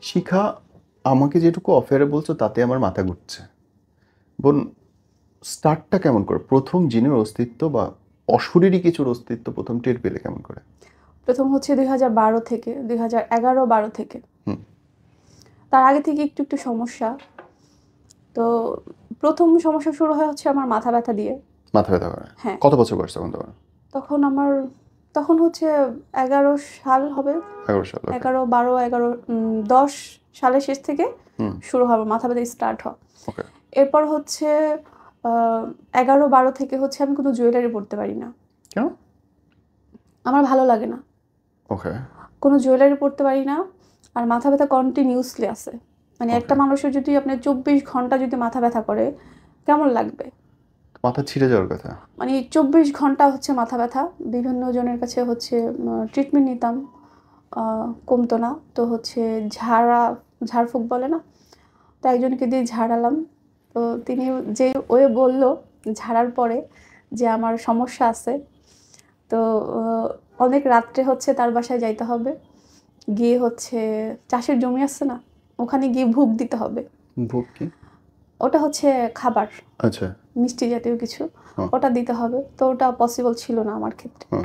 শিখা, আমাকে যেটুকু অফেয়ারে বলছো তাতে আমার মাথা ঘুরছে। বোন, স্টার্টটা কেমন করে? প্রথম জিনের অস্তিত্ব বা অশরীরী কিছুর অস্তিত্ব প্রথম টের পেলে কেমন করে? প্রথম হচ্ছে 2012 থেকে 2011-12 থেকে। হুম। তার আগে থেকে একটু একটু সমস্যা। তো প্রথম সমস্যা শুরু হয় হচ্ছে আমার মাথা ব্যথা দিয়ে। মাথা ব্যথা করে? হ্যাঁ। কত বছর বয়স তখন তোমার? তখন হচ্ছে 11 সাল হবে। 11 সাল। ওকে। 11, 12, 11, 10 সালের শেষ থেকে হুম। শুরু হবে মাথা ব্যথা স্টার্ট হওয়া। ওকে। এরপর হচ্ছে 11-12 থেকে হচ্ছে আমি কোনো জুয়েলারি পরতে পারি না। কেন? আমার ভালো লাগে না। ওকে। কোনো জুয়েলারি পরতে পারি না। আর মাথা ব্যথা কন্টিনিউয়াসলি আছে। মানে একটা ওকে। মানুষের যদি আপনার 24 ঘন্টা যদি মাথা ব্যথা করে, কেমন লাগবে? মাথা ছিঁড়ে যাওয়ার কথা। মানে 24 ঘন্টা হচ্ছে মাথা ব্যথা। বিভিন্ন জনের কাছে হচ্ছে ট্রিটমেন্ট নিতাম, কমতো না। তো হচ্ছে ঝাড়ফুঁক বলে না? তো একজনকে দিয়ে ঝাড়ালাম। তো তিনি যে বলল ঝাড়ার পরে যে আমার সমস্যা আছে। তো অনেক রাত্রে হচ্ছে তার বাসায় যাইতে হবে। গিয়ে হচ্ছে চাষের জমি আছে না? ওখানে গিয়ে ভুগ দিতে হবে। ভোগ কি? ওটা হচ্ছে খাবার, আচ্ছা। মিষ্টি জাতীয় কিছু। হুম। ওটা দিতে হবে। তো ওটা পসিবল ছিল না আমার ক্ষেত্রে। হুম।